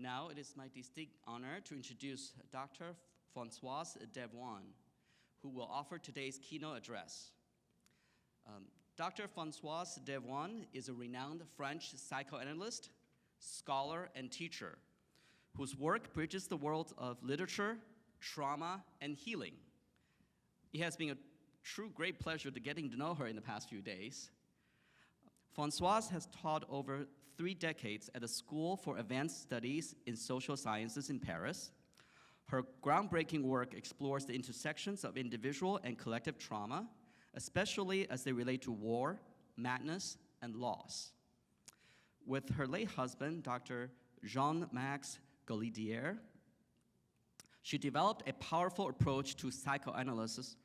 Now it is my distinct honor to introduce Dr. Françoise Davoine, who will offer today's keynote address. Dr. Françoise Davoine is a renowned French psychoanalyst, scholar, and teacher whose work bridges the worlds of literature, trauma, and healing. It has been a true great pleasure to getting to know her in the past few days. Françoise has taught over 3 decades at the School for Advanced Studies in Social Sciences in Paris. Her groundbreaking work explores the intersections of individual and collective trauma, especially as they relate to war, madness, and loss. With her late husband, Dr. Jean-Max Gaudidier, she developed a powerful approach to psychoanalysis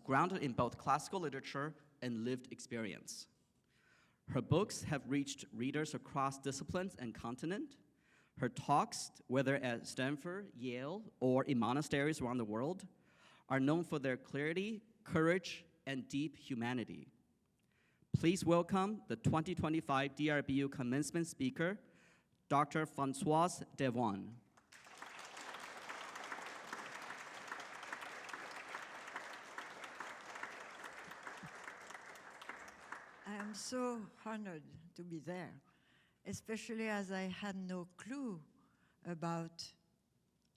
grounded in both classical literature and lived experience. Her books have reached readers across disciplines and continent. Her talks, whether at Stanford, Yale, or in monasteries around the world, are known for their clarity, courage, and deep humanity. Please welcome the 2025 DRBU Commencement speaker, Dr. Françoise Davoine. I am so honored to be there, especially as I had no clue about,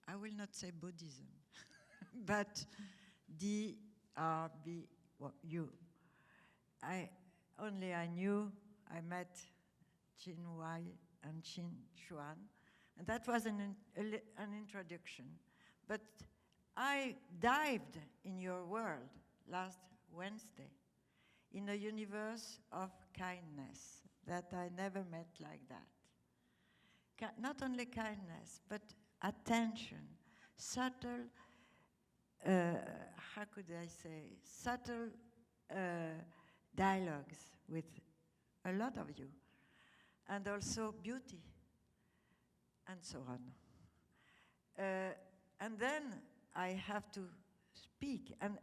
I will not say Buddhism, but DRBU. I knew I met Qin Wai and Qin Xuan, and that was an introduction. But I dived in your world last Wednesday in a universe of kindness that I never met like that. Not only kindness, but attention, subtle, how could I say, subtle dialogues with a lot of you, and also beauty, and so on. And then I have to speak, and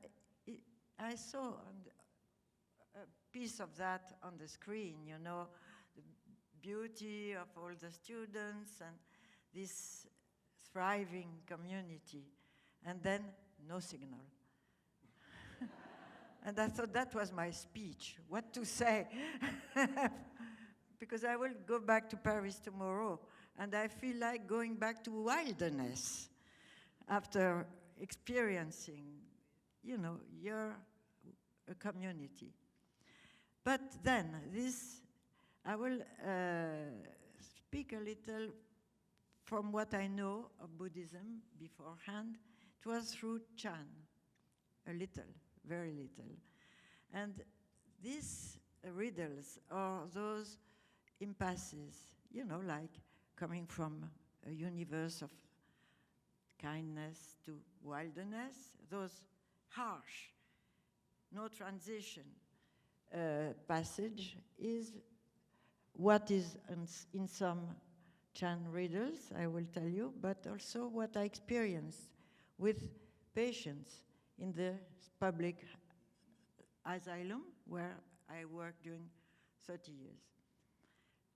I saw a piece of that on the screen, you know, the beauty of all the students and this thriving community, and then no signal. And I thought that was my speech, what to say, because I will go back to Paris tomorrow, and I feel like going back to wilderness after experiencing, you know, your community. But then I will speak a little from what I know of Buddhism beforehand. It was through Chan, a little, very little. And these riddles are those impasses, you know, like coming from a universe of kindness to wilderness, those harsh, no transition passage is what is in some Chan riddles, I will tell you, but also what I experienced with patients in the public asylum where I worked during 30 years.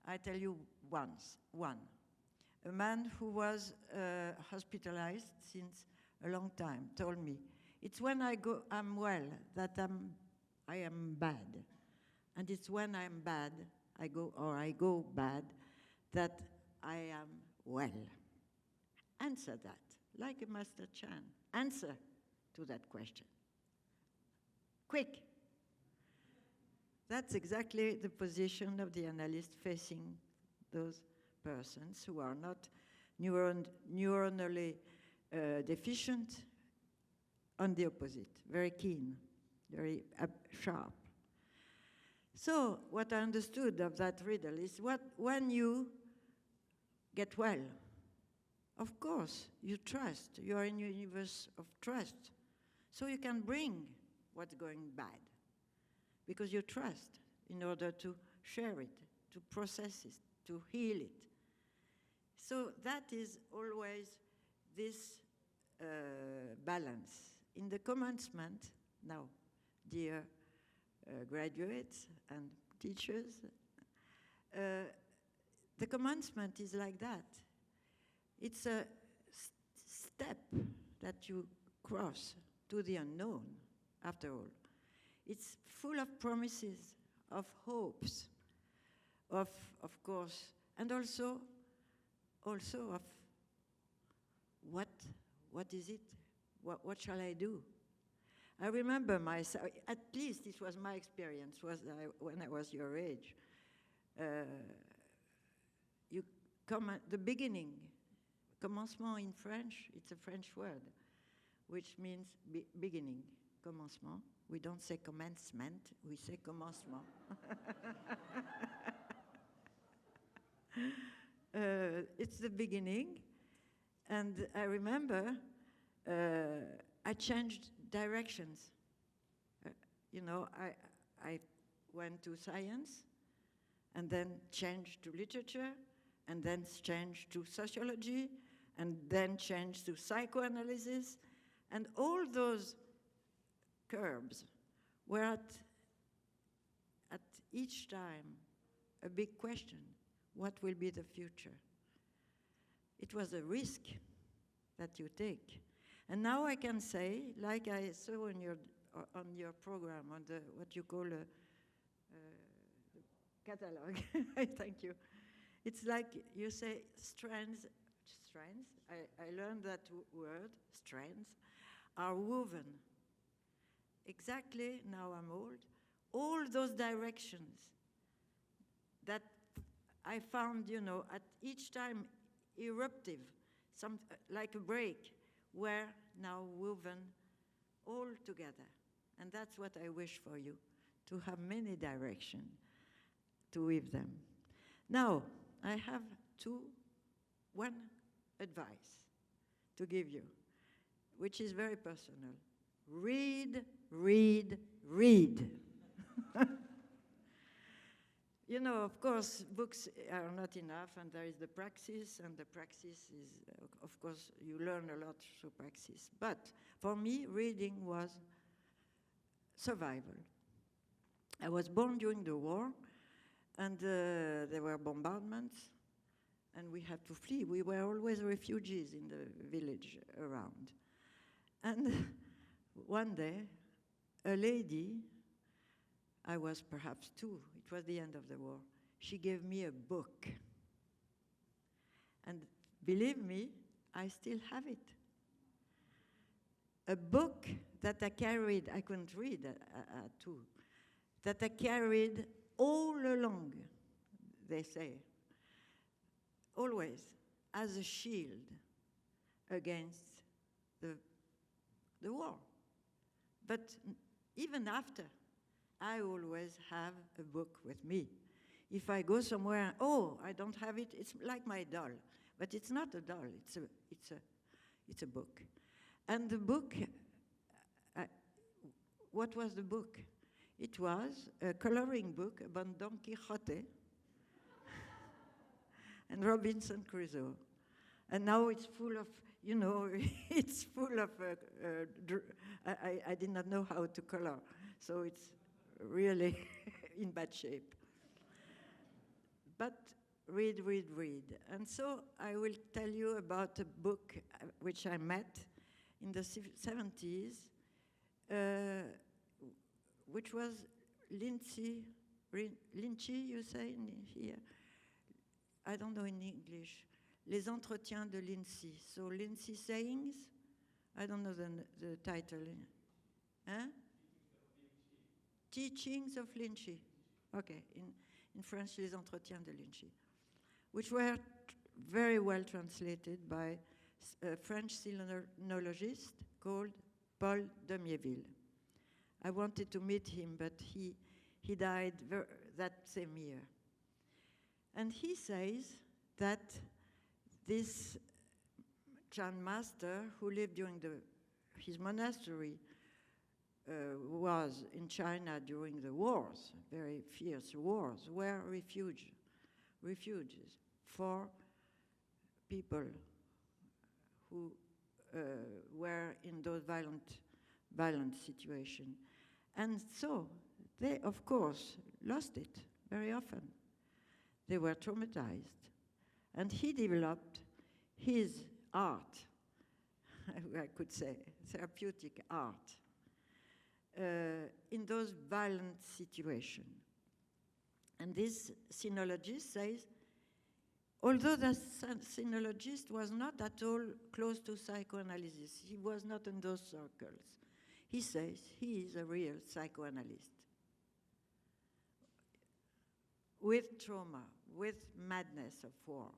I tell you one. A man who was hospitalized since a long time told me, it's when I'm well that I am bad. And it's when I'm bad, I go bad, that I am well. Answer that, like a Master Chan. Answer to that question. Quick. That's exactly the position of the analyst facing those persons who are not neuronally deficient. On the opposite, very keen, very sharp. So what I understood of that riddle is when you get well, of course, you trust. You are in a universe of trust. So you can bring what's going bad because you trust in order to share it, to process it, to heal it. So that is always this balance. In the commencement, now, dear graduates and teachers, the commencement is like that. It's a step that you cross to the unknown, after all. It's full of promises, of hopes, of course, and also of what is it? What shall I do? I remember myself, at least this was my experience, when I was your age. You come at the beginning. Commencement in French, it's a French word, which means beginning, commencement. We don't say commencement, we say commencement. It's the beginning, and I remember I changed directions. I went to science, and then changed to literature, and then changed to sociology, and then changed to psychoanalysis, and all those curbs were at each time a big question: what will be the future? It was a risk that you take. And now I can say, like I saw on your program, on what you call a catalog, thank you. It's like you say strands, I learned that word, strands, are woven. Exactly, now I'm old, all those directions that I found, at each time eruptive, like a break, were now woven all together. And that's what I wish for you, to have many directions to weave them. Now, I have one advice to give you, which is very personal. Read, read, read. Of course, books are not enough, and there is the praxis, and the praxis is, of course, you learn a lot through praxis. But for me, reading was survival. I was born during the war, and there were bombardments, and we had to flee. We were always refugees in the village around. And one day, a lady, I was perhaps 2, it was the end of the war, she gave me a book. And believe me, I still have it. A book that I carried, I couldn't read at 2, that I carried all along, they say, always as a shield against the war. But even after, I always have a book with me. If I go somewhere, I don't have it, it's like my doll. But it's not a doll, it's a book. And the book, what was the book? It was a coloring book about Don Quixote and Robinson Crusoe. And now it's full of, it's full of, I did not know how to color, so it's really in bad shape. But read, read, read. And so I will tell you about a book which I met in the 70s, which was Lynchy, you say in here? I don't know in English. Les Entretiens de Lynchy. So Lynchy sayings, I don't know the title. Huh? Teachings of Lynchy. Okay, in French, Les Entretiens de Lynchy, which were very well translated by a French sinologist called Paul Demiéville. I wanted to meet him, but he died that same year. And he says that this Chan master who lived during his monastery was in China during the wars, very fierce wars, were refuges for people who were in those violent situations. And so they, of course, lost it very often. They were traumatized. And he developed his art, I could say, therapeutic art, in those violent situations. And this sinologist says, although the sinologist was not at all close to psychoanalysis, he was not in those circles. He says he is a real psychoanalyst with trauma, with madness of war.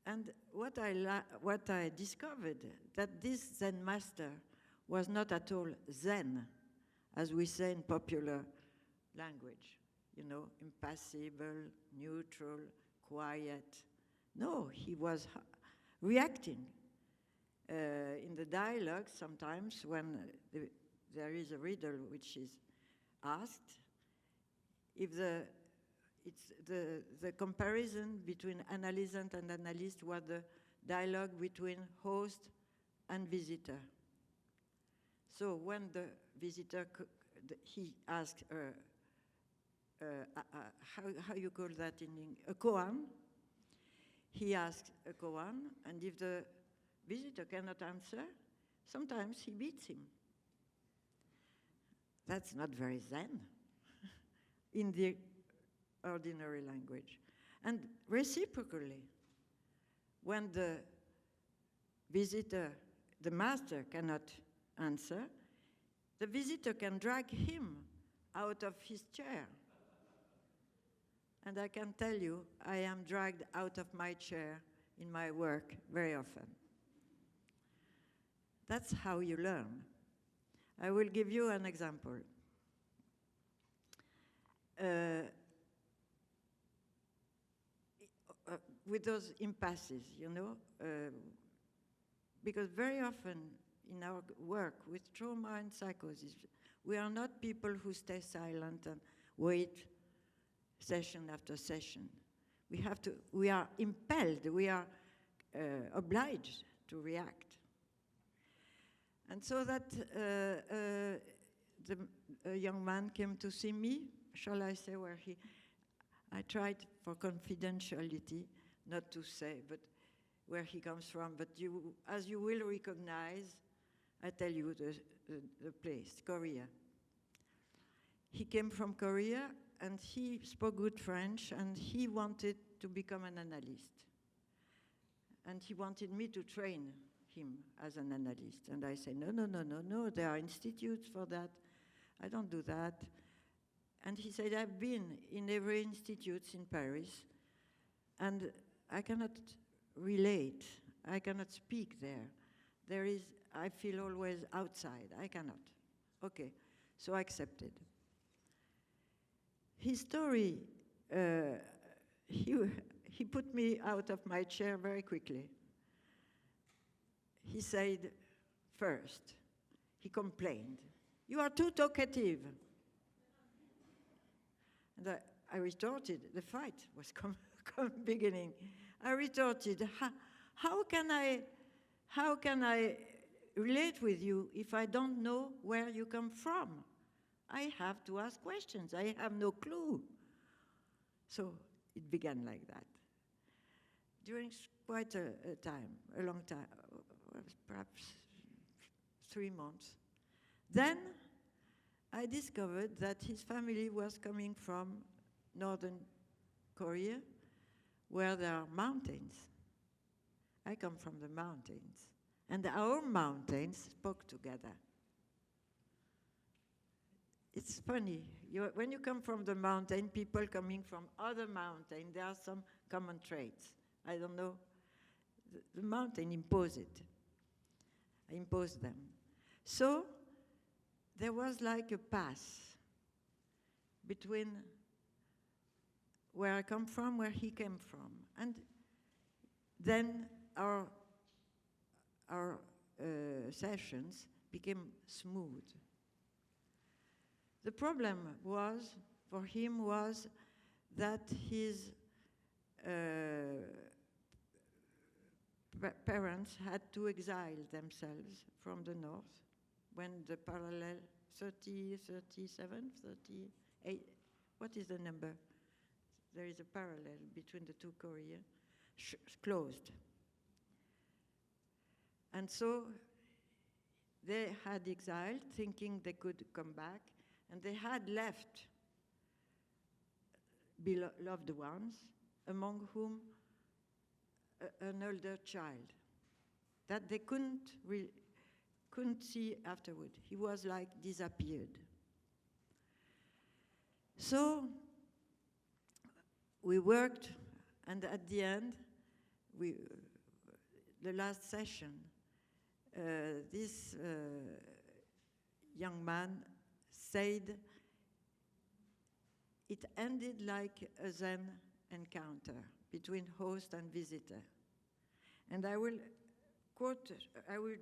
And what I discovered, that this Zen master was not at all Zen, as we say in popular language, you know, impassible, neutral, quiet. No, he was reacting. In the dialogue, sometimes when there is a riddle which is asked, if the comparison between analysant and analyst was the dialogue between host and visitor. So when the visitor, he asked her, how you call that in English? A koan. He asked a koan, and if the visitor cannot answer, sometimes he beats him. That's not very Zen in the ordinary language. And reciprocally, when the visitor, the master cannot answer, the visitor can drag him out of his chair. And I can tell you, I am dragged out of my chair in my work very often. That's how you learn. I will give you an example. With those impasses, you know, because very often in our work with trauma and psychosis, we are not people who stay silent and wait session after session. We are impelled, we are obliged to react. And so that a young man came to see me, shall I say where I tried for confidentiality not to say, but where he comes from, but as you will recognize, I tell you the place, Korea. He came from Korea, and he spoke good French, and he wanted to become an analyst. And he wanted me to train him as an analyst. And I say, no, there are institutes for that. I don't do that. And he said, I've been in every institute in Paris, and I cannot relate. I cannot speak there. I feel always outside. I cannot. Okay, so I accepted. His story, he put me out of my chair very quickly. He said, first, he complained, you are too talkative. And I retorted, the fight was beginning. I retorted, how can I relate with you if I don't know where you come from? I have to ask questions. I have no clue. So it began like that. During quite a long time, perhaps 3 months. Then I discovered that his family was coming from northern Korea, where there are mountains. I come from the mountains, and our mountains spoke together. It's funny, when you come from the mountain, people coming from other mountains, there are some common traits. I don't know, the mountain imposed it. I imposed them. So there was like a pass between where I come from, where he came from. And then our sessions became smooth. The problem for him was that his parents had to exile themselves from the north when the parallel 30, 37, 38, what is the number? There is a parallel between the two Koreas. closed. And so they had exiled, thinking they could come back, and they had left beloved ones, among whom an older child that they couldn't see afterward. He was like disappeared. So we worked, and at the end, the last session, this young man said it ended like a Zen encounter between host and visitor. And I will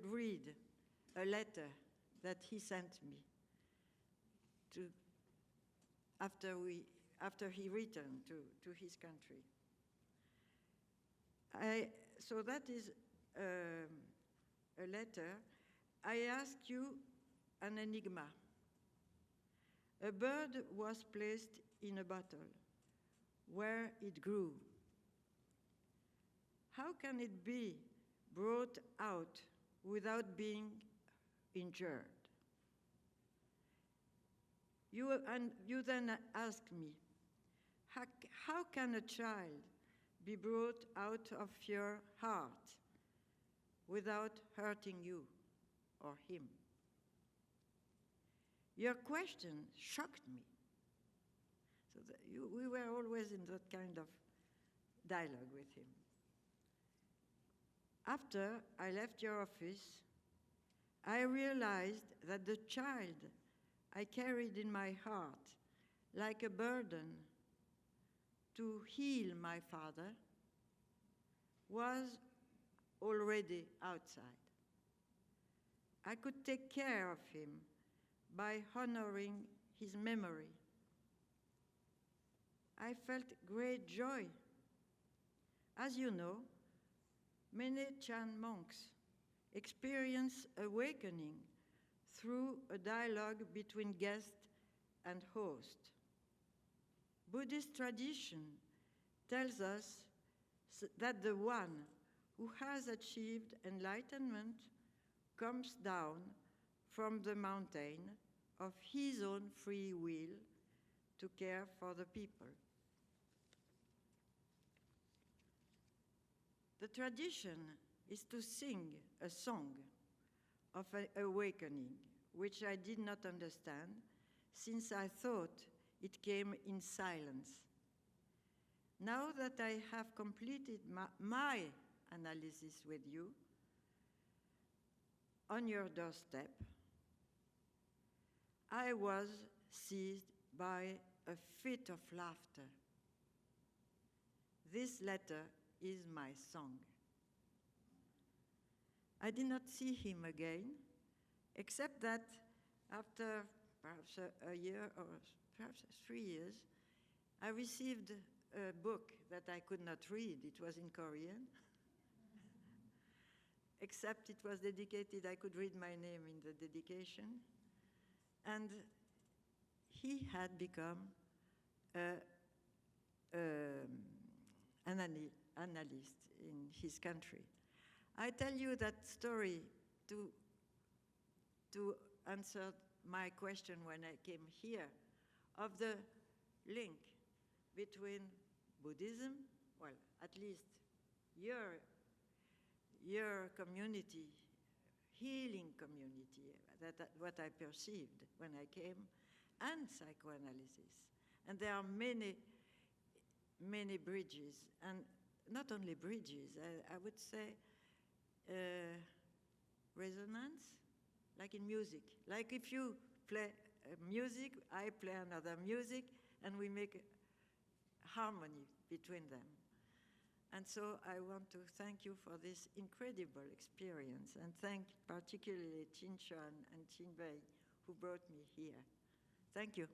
read a letter that he sent me after he returned to his country. So that is a letter. I ask you an enigma. A bird was placed in a bottle where it grew. How can it be brought out without being injured? You then ask me, how can a child be brought out of your heart without hurting you or him? Your question shocked me. So we were always in that kind of dialogue with him. After I left your office, I realized that the child I carried in my heart like a burden to heal my father was already outside. I could take care of him by honoring his memory. I felt great joy. As you know, many Chan monks experience awakening through a dialogue between guest and host. Buddhist tradition tells us that the one who has achieved enlightenment comes down from the mountain of his own free will to care for the people. The tradition is to sing a song of awakening, which I did not understand, since I thought it came in silence. Now that I have completed my analysis with you, on your doorstep, I was seized by a fit of laughter. This letter is my song. I did not see him again, except that after perhaps a year or perhaps 3 years, I received a book that I could not read. It was in Korean, except it was dedicated. I could read my name in the dedication. And he had become an analyst in his country. I tell you that story to answer my question when I came here of the link between Buddhism, well, at least your community, healing community, what I perceived when I came, and psychoanalysis. And there are many, many bridges, and not only bridges, I would say resonance, like in music. Like if you play music, I play another music, and we make a harmony between them. And so I want to thank you for this incredible experience, and thank particularly Chin Chuan and Chin Wei, who brought me here. Thank you.